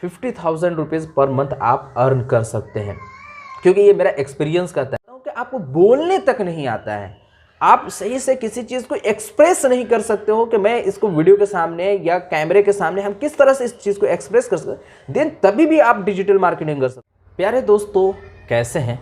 ₹50,000 per month आप earn कर सकते हैं। क्योंकि ये मेरा एक्सपीरियंस कहता है कि आपको बोलने तक नहीं आता है, आप सही से किसी चीज़ को एक्सप्रेस नहीं कर सकते हो कि मैं इसको वीडियो के सामने या कैमरे के सामने हम किस तरह से इस चीज़ को एक्सप्रेस कर सकते, देन तभी भी आप डिजिटल मार्केटिंग कर सकते। प्यारे दोस्तों, कैसे हैं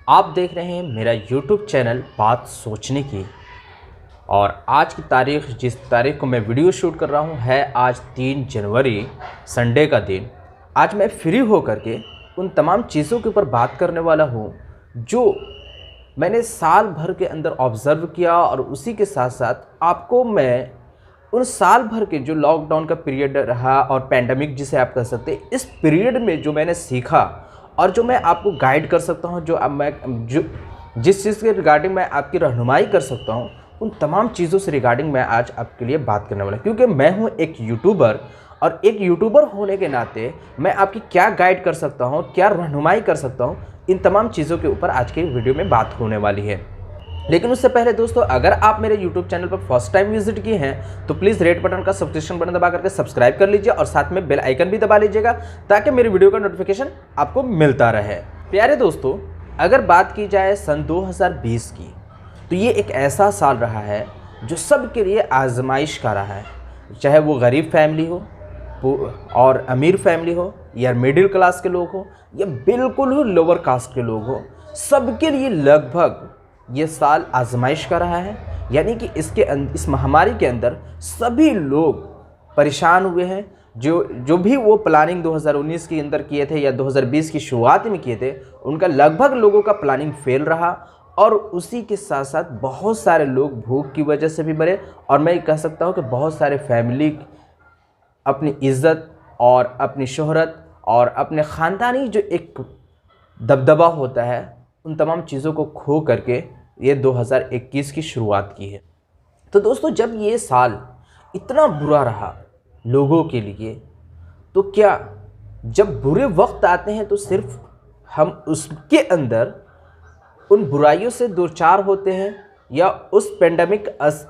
आप? देख रहे हैं मेरा यूट्यूब चैनल बात सोचने की। और आज की तारीख, जिस तारीख को मैं वीडियो शूट कर रहा हूं, है आज 3 जनवरी, संडे का दिन। आज मैं फ्री होकर के उन तमाम चीज़ों के ऊपर बात करने वाला हूं जो मैंने साल भर के अंदर ऑब्ज़र्व किया, और उसी के साथ साथ आपको मैं उन साल भर के जो लॉकडाउन का पीरियड रहा और पैंडमिक जिसे आप कह सकते हैं, इस पीरियड में जो मैंने सीखा और जो मैं आपको गाइड कर सकता हूं, जो जिस चीज़ के रिगार्डिंग मैं आपकी रहनुमाई कर सकता हूं, उन तमाम चीज़ों से रिगार्डिंग मैं आज आपके लिए बात करने वाला हूं। क्योंकि मैं हूं एक यूट्यूबर, और एक यूट्यूबर होने के नाते मैं आपकी क्या गाइड कर सकता हूं, क्या रहनुमाई कर सकता हूं, इन तमाम चीज़ों के ऊपर आज के वीडियो में बात होने वाली है। लेकिन उससे पहले दोस्तों, अगर आप मेरे यूट्यूब चैनल पर फर्स्ट टाइम विजिट किए हैं तो प्लीज़ रेड बटन का सब्सक्रिप्शन बटन दबा करके सब्सक्राइब कर लीजिए, और साथ में बेल आइकन भी दबा लीजिएगा ताकि मेरी वीडियो का नोटिफिकेशन आपको मिलता रहे। प्यारे दोस्तों, अगर बात की जाए सन 2020 की, तो ये एक ऐसा साल रहा है जो सबके लिए आजमाइश का रहा है। चाहे वो गरीब फैमिली हो और अमीर फैमिली हो, या मिडिल क्लास के लोग हो, या बिल्कुल ही लोअर कास्ट के लोग हो, सबके लिए लगभग ये साल आजमाइश का रहा है। यानी कि इस महामारी के अंदर सभी लोग परेशान हुए हैं। जो भी वो प्लानिंग 2019 के अंदर किए थे या 2020 की शुरुआत में किए थे, उनका लगभग लोगों का प्लानिंग फेल रहा। और उसी के साथ साथ बहुत सारे लोग भूख की वजह से भी मरे, और मैं कह सकता हूँ कि बहुत सारे फैमिली अपनी इज़्ज़त और अपनी शोहरत और अपने ख़ानदानी जो एक दबदबा होता है, उन तमाम चीज़ों को खो करके ये 2021 की शुरुआत की है। तो दोस्तों, जब ये साल इतना बुरा रहा लोगों के लिए, तो क्या जब बुरे वक्त आते हैं तो सिर्फ हम उसके अंदर उन बुराइयों से दो चार होते हैं, या उस पेंडेमिक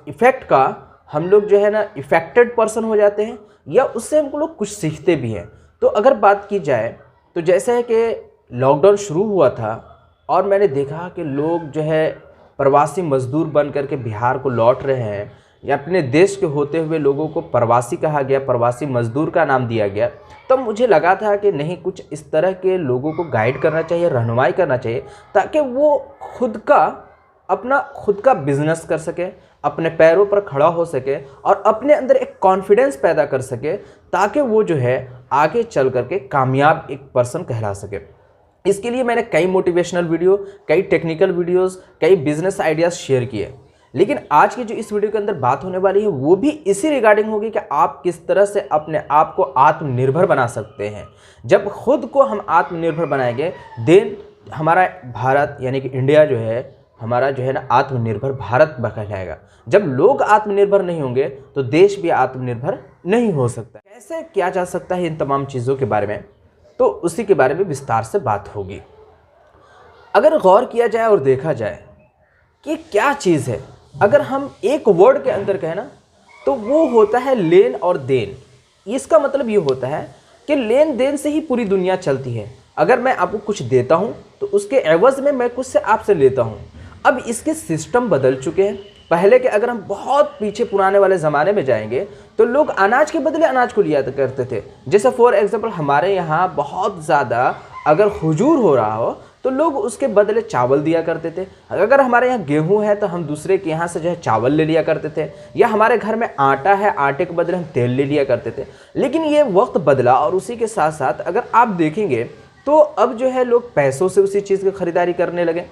इफ़ेक्ट का हम लोग जो है ना इफ़ेक्टेड पर्सन हो जाते हैं, या उससे हमको लोग कुछ सीखते भी हैं? तो अगर बात की जाए तो जैसे है कि लॉकडाउन शुरू हुआ था और मैंने देखा कि लोग जो है प्रवासी मज़दूर बन करके बिहार को लौट रहे हैं, या अपने देश के होते हुए लोगों को प्रवासी कहा गया, प्रवासी मज़दूर का नाम दिया गया। तब मुझे लगा था कि नहीं, कुछ इस तरह के लोगों को गाइड करना चाहिए, रहनुमाई करना चाहिए, ताकि वो खुद का बिजनेस कर सके, अपने पैरों पर खड़ा हो सके, और अपने अंदर एक कॉन्फिडेंस पैदा कर सके, ताकि वो जो है आगे चल करके कामयाब एक पर्सन कहला सके। इसके लिए मैंने कई मोटिवेशनल वीडियो, कई टेक्निकल वीडियोस, कई बिजनेस आइडियाज़ शेयर किए। लेकिन आज की जो इस वीडियो के अंदर बात होने वाली है वो भी इसी रिगार्डिंग होगी कि आप किस तरह से अपने आप को आत्मनिर्भर बना सकते हैं। जब खुद को हम आत्मनिर्भर बनाएंगे, देन हमारा भारत यानी कि इंडिया जो है हमारा जो है ना आत्मनिर्भर भारत कहलाएगा। जब लोग आत्मनिर्भर नहीं होंगे तो देश भी आत्मनिर्भर नहीं हो सकता। कैसे किया जा सकता है इन तमाम चीज़ों के बारे में, तो उसी के बारे में विस्तार से बात होगी। अगर गौर किया जाए और देखा जाए कि क्या चीज़ है, अगर हम एक वर्ड के अंदर कहें ना, तो वो होता है लेन और देन। इसका मतलब ये होता है कि लेन देन से ही पूरी दुनिया चलती है। अगर मैं आपको कुछ देता हूँ तो उसके एवज़ में मैं कुछ से आपसे लेता हूँ। अब इसके सिस्टम बदल चुके हैं। पहले के अगर हम बहुत पीछे पुराने वाले ज़माने में जाएंगे तो लोग अनाज के बदले अनाज को लिया करते थे। जैसे फॉर एग्जांपल हमारे यहाँ बहुत ज़्यादा अगर हुजूर हो रहा हो तो लोग उसके बदले चावल दिया करते थे। अगर हमारे यहाँ गेहूं है तो हम दूसरे के यहाँ से जो है चावल ले लिया करते थे, या हमारे घर में आटा है, आटे के बदले हम तेल ले लिया करते थे। लेकिन ये वक्त बदला, और उसी के साथ साथ अगर आप देखेंगे तो अब जो है लोग पैसों से उसी चीज़ की खरीदारी करने लगे,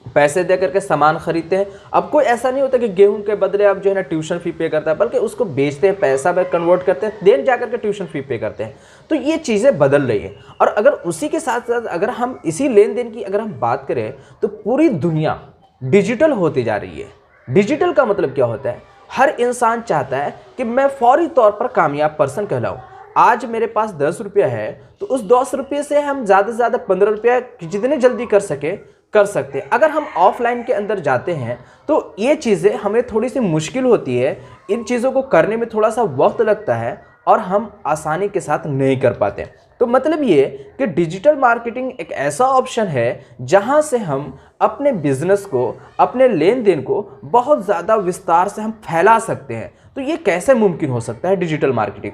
पैसे दे करके सामान खरीदते हैं। अब कोई ऐसा नहीं होता कि गेहूं के बदले अब जो है ना ट्यूशन फी पे करता है, बल्कि उसको बेचते हैं, पैसा में कन्वर्ट करते हैं, देन जा करके ट्यूशन फी पे करते हैं। तो ये चीज़ें बदल रही है। और अगर उसी के साथ साथ अगर हम इसी लेन देन की अगर हम बात करें तो पूरी दुनिया डिजिटल होती जा रही है। डिजिटल का मतलब क्या होता है? हर इंसान चाहता है कि मैं फौरी तौर पर कामयाब पर्सन कहलाऊँ। आज मेरे पास 10 रुपया है तो उस 10 रुपये से हम ज़्यादा से ज़्यादा 15 रुपया जितने जल्दी कर सकते हैं। अगर हम ऑफलाइन के अंदर जाते हैं तो ये चीज़ें हमें थोड़ी सी मुश्किल होती है, इन चीज़ों को करने में थोड़ा सा वक्त लगता है, और हम आसानी के साथ नहीं कर पाते। तो मतलब ये कि डिजिटल मार्केटिंग एक ऐसा ऑप्शन है जहां से हम अपने बिजनेस को, अपने लेन देन को बहुत ज़्यादा विस्तार से हम फैला सकते हैं। तो ये कैसे मुमकिन हो सकता है डिजिटल मार्केटिंग?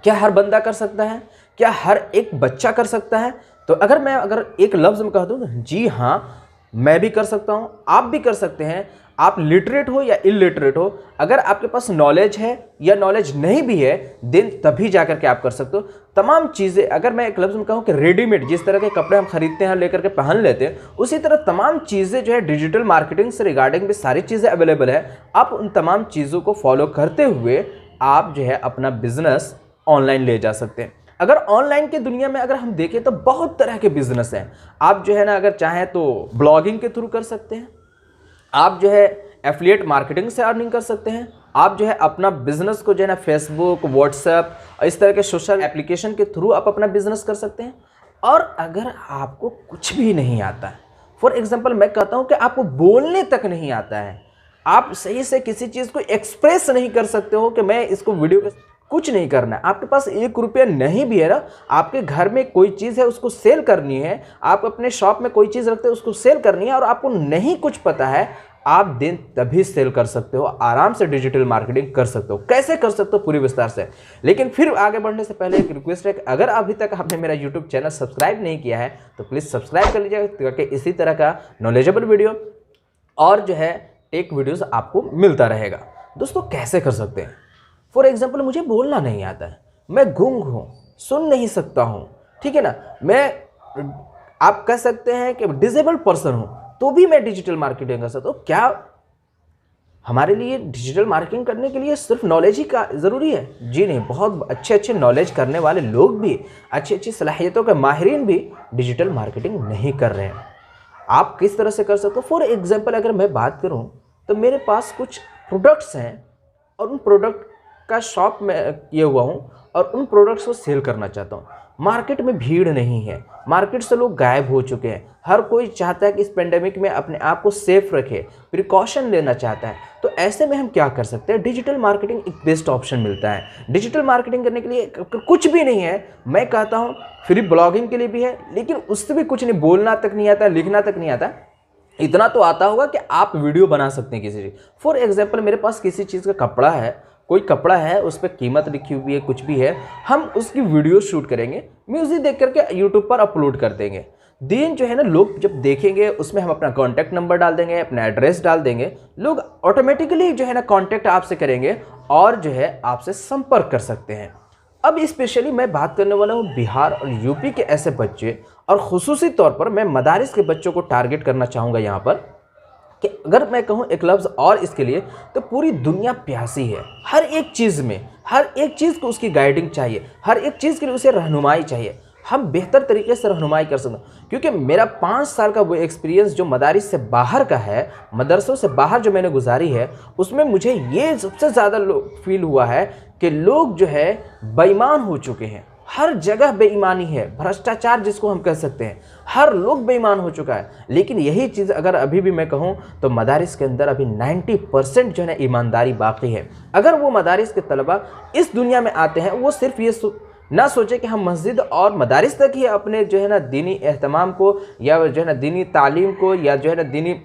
क्या हर बंदा कर सकता है? क्या हर एक बच्चा कर सकता है? तो अगर एक लफ्ज़ में कह दूँ, जी हाँ, मैं भी कर सकता हूँ, आप भी कर सकते हैं। आप लिटरेट हो या इलिटरेट हो, अगर आपके पास नॉलेज है या नॉलेज नहीं भी है, देन तभी जाकर के आप कर सकते हो। तमाम चीज़ें, अगर मैं एक लफ्ज़ में कहूँ कि रेडीमेड जिस तरह के कपड़े हम खरीदते हैं लेकर के पहन लेते हैं, उसी तरह तमाम चीज़ें जो है डिजिटल मार्केटिंग से रिगार्डिंग भी सारी चीज़ें अवेलेबल है। आप उन तमाम चीज़ों को फॉलो करते हुए आप जो है अपना बिजनेस ऑनलाइन ले जा सकते हैं। अगर ऑनलाइन की दुनिया में अगर हम देखें तो बहुत तरह के बिजनेस हैं। आप जो है ना, अगर चाहें तो ब्लॉगिंग के थ्रू कर सकते हैं, आप जो है एफिलिएट मार्केटिंग से अर्निंग कर सकते हैं, आप जो है अपना बिजनेस को जो है ना फेसबुक, व्हाट्सएप इस तरह के सोशल एप्लीकेशन के थ्रू आप अपना बिजनेस कर सकते हैं। और अगर आपको कुछ भी नहीं आता है, फॉर एग्जांपल मैं कहता हूं कि आपको बोलने तक नहीं आता है, आप सही से किसी चीज़ को एक्सप्रेस नहीं कर सकते हो कि मैं इसको वीडियो के, कुछ नहीं करना है, आपके पास 1 रुपया नहीं भी है ना, आपके घर में कोई चीज़ है उसको सेल करनी है, आप अपने शॉप में कोई चीज़ रखते हो उसको सेल करनी है और आपको नहीं कुछ पता है, आप दिन तभी सेल कर सकते हो, आराम से डिजिटल मार्केटिंग कर सकते हो। कैसे कर सकते हो पूरी विस्तार से। लेकिन फिर आगे बढ़ने से पहले एक रिक्वेस्ट है कि अगर अभी तक आपने मेरा यूट्यूब चैनल सब्सक्राइब नहीं किया है तो प्लीज़ सब्सक्राइब कर लीजिएगा, ताकि इसी तरह का नॉलेजेबल वीडियो और जो है टेक वीडियोस आपको मिलता रहेगा। दोस्तों कैसे कर सकते हैं? फॉर एग्जाम्पल मुझे बोलना नहीं आता है, मैं गूंग हूँ, सुन नहीं सकता हूँ, ठीक है ना, आप कह सकते हैं कि डिसेबल्ड पर्सन हूँ, तो भी मैं डिजिटल मार्केटिंग कर सकता हूँ। क्या हमारे लिए डिजिटल मार्केटिंग करने के लिए सिर्फ नॉलेज ही का ज़रूरी है? जी नहीं, बहुत अच्छे नॉलेज करने वाले लोग भी, अच्छी सलाहियतों के माहिरीन भी डिजिटल मार्केटिंग नहीं कर रहे हैं। आप किस तरह से कर सकते हो? फॉर एग्जाम्पल अगर मैं बात करूँ तो मेरे पास कुछ प्रोडक्ट्स हैं और उन प्रोडक्ट का शॉप में किए हुआ हूँ और उन प्रोडक्ट्स को सेल करना चाहता हूँ। मार्केट में भीड़ नहीं है, मार्केट से लोग गायब हो चुके हैं, हर कोई चाहता है कि इस पेंडेमिक में अपने आप को सेफ रखे, प्रिकॉशन लेना चाहता है। तो ऐसे में हम क्या कर सकते हैं? डिजिटल मार्केटिंग एक बेस्ट ऑप्शन मिलता है। डिजिटल मार्केटिंग करने के लिए कुछ भी नहीं है, मैं कहता हूँ फ्री ब्लॉगिंग के लिए भी है, लेकिन उससे भी कुछ नहीं, बोलना तक नहीं आता, लिखना तक नहीं आता। इतना तो आता होगा कि आप वीडियो बना सकते हैं किसी चीज़। फॉर एग्जाम्पल मेरे पास किसी चीज़ का कपड़ा है, कोई कपड़ा है, उस पर कीमत लिखी हुई है, कुछ भी है, हम उसकी वीडियो शूट करेंगे, म्यूजिक देख करके यूट्यूब पर अपलोड कर देंगे। दिन जो है ना, लोग जब देखेंगे उसमें हम अपना कॉन्टैक्ट नंबर डाल देंगे, अपना एड्रेस डाल देंगे, लोग ऑटोमेटिकली जो है ना कॉन्टैक्ट आपसे करेंगे और जो है आपसे संपर्क कर सकते हैं। अब स्पेशली मैं बात करने वाला हूँ बिहार और यूपी के ऐसे बच्चे, और खुसूसी तौर पर मैं मदारिस के बच्चों को टारगेट करना चाहूँगा यहाँ पर, कि अगर मैं कहूँ एक लफ्ज़ और इसके लिए, तो पूरी दुनिया प्यासी है हर एक चीज़ में, हर एक चीज़ को उसकी गाइडिंग चाहिए, हर एक चीज़ के लिए उसे रहनुमाई चाहिए। हम बेहतर तरीके से रहनुमाई कर सकते हैं, क्योंकि मेरा 5 साल का वो एक्सपीरियंस जो मदारिस से बाहर का है, मदरसों से बाहर जो मैंने गुजारी है, उसमें मुझे ये सबसे ज़्यादा फील हुआ है कि लोग जो है बेईमान हो चुके हैं। हर जगह बेईमानी है, भ्रष्टाचार जिसको हम कह सकते हैं, हर लोग बेईमान हो चुका है। लेकिन यही चीज़ अगर अभी भी मैं कहूँ तो मदारिस के अंदर अभी 90% जो है ना ईमानदारी बाकी है। अगर वो मदारिस के तलबा इस दुनिया में आते हैं, वो सिर्फ ये ना सोचे कि हम मस्जिद और मदारिस तक ही अपने जो है ना दीनी एहतमाम को, या जो है ना दीनी तालीम को, या जो है ना दीनी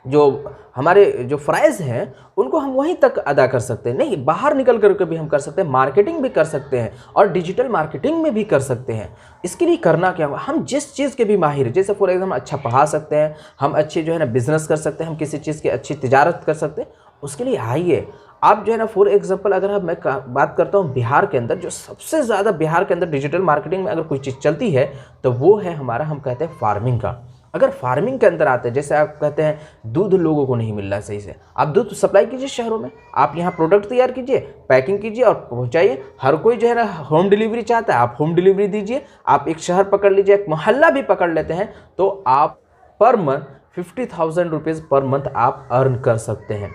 जो हमारे जो फ़राइज़ हैं उनको हम वहीं तक अदा कर सकते हैं। नहीं, बाहर निकल कर भी हम कर सकते हैं, मार्केटिंग भी कर सकते हैं और डिजिटल मार्केटिंग में भी कर सकते हैं। इसके लिए करना क्या होगा? हम जिस चीज़ के भी माहिर, जैसे फॉर एग्जाम्पल हम अच्छा पढ़ा सकते हैं, हम अच्छी जो है ना बिज़नेस कर सकते हैं, हम किसी चीज़ की अच्छी तिजारत कर सकते हैं, उसके लिए आइए आप जो है ना। फॉर एग्जाम्पल अगर मैं बात करता हूँ बिहार के अंदर, जो सबसे ज़्यादा बिहार के अंदर डिजिटल मार्केटिंग में अगर कोई चीज़ चलती है तो वो है हमारा, हम कहते हैं फार्मिंग का। अगर फार्मिंग के अंदर आते हैं, जैसे आप कहते हैं दूध लोगों को नहीं मिल रहा सही से, आप दूध सप्लाई कीजिए शहरों में, आप यहाँ प्रोडक्ट तैयार कीजिए, पैकिंग कीजिए और पहुँचाइए। हर कोई जो है ना होम डिलीवरी चाहता है, आप होम डिलीवरी दीजिए। आप एक शहर पकड़ लीजिए, एक मोहल्ला भी पकड़ लेते हैं, तो आप per month 50,000 rupees per month आप अर्न कर सकते हैं,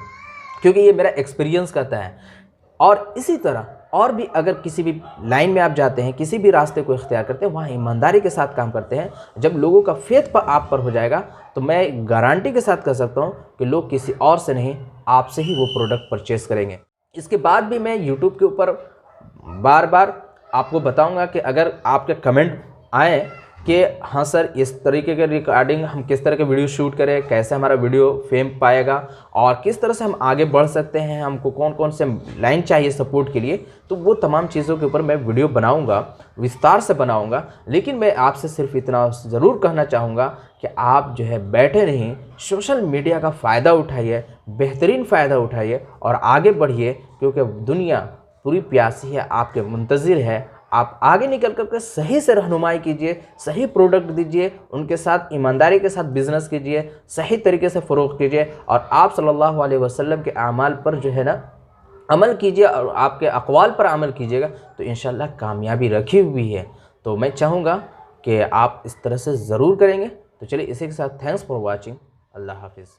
क्योंकि ये मेरा एक्सपीरियंस कहता है। और इसी तरह और भी अगर किसी भी लाइन में आप जाते हैं, किसी भी रास्ते को इख्तियार करते हैं, वहाँ ईमानदारी के साथ काम करते हैं, जब लोगों का फेथ पर आप पर हो जाएगा, तो मैं गारंटी के साथ कह सकता हूँ कि लोग किसी और से नहीं, आपसे ही वो प्रोडक्ट परचेज़ करेंगे। इसके बाद भी मैं यूट्यूब के ऊपर बार बार आपको बताऊंगा कि अगर आपके कमेंट आए कि हाँ सर इस तरीके के रिकॉर्डिंग हम किस तरह के वीडियो शूट करें, कैसे हमारा वीडियो फेम पाएगा और किस तरह से हम आगे बढ़ सकते हैं, हमको कौन कौन से लाइन चाहिए सपोर्ट के लिए, तो वो तमाम चीज़ों के ऊपर मैं वीडियो बनाऊंगा, विस्तार से बनाऊंगा। लेकिन मैं आपसे सिर्फ इतना ज़रूर कहना चाहूँगा कि आप जो है बैठे नहीं, सोशल मीडिया का फ़ायदा उठाइए, बेहतरीन फ़ायदा उठाइए और आगे बढ़िए, क्योंकि दुनिया पूरी प्यासी है, आपके मुंतज़िर है। आप आगे निकल कर के सही से रहनुमाई कीजिए, सही प्रोडक्ट दीजिए, उनके साथ ईमानदारी के साथ बिज़नेस कीजिए, सही तरीके से फ़रोग़ कीजिए और आप सल्लल्लाहु अलैहि वसल्लम के आमाल पर जो है ना अमल कीजिए और आपके अक़वाल पर अमल कीजिएगा तो इंशाअल्लाह कामयाबी रखी हुई है। तो मैं चाहूँगा कि आप इस तरह से ज़रूर करेंगे। तो चलिए इसी के साथ थैंक्स फॉर वॉचिंग। अल्लाह हाफिज़।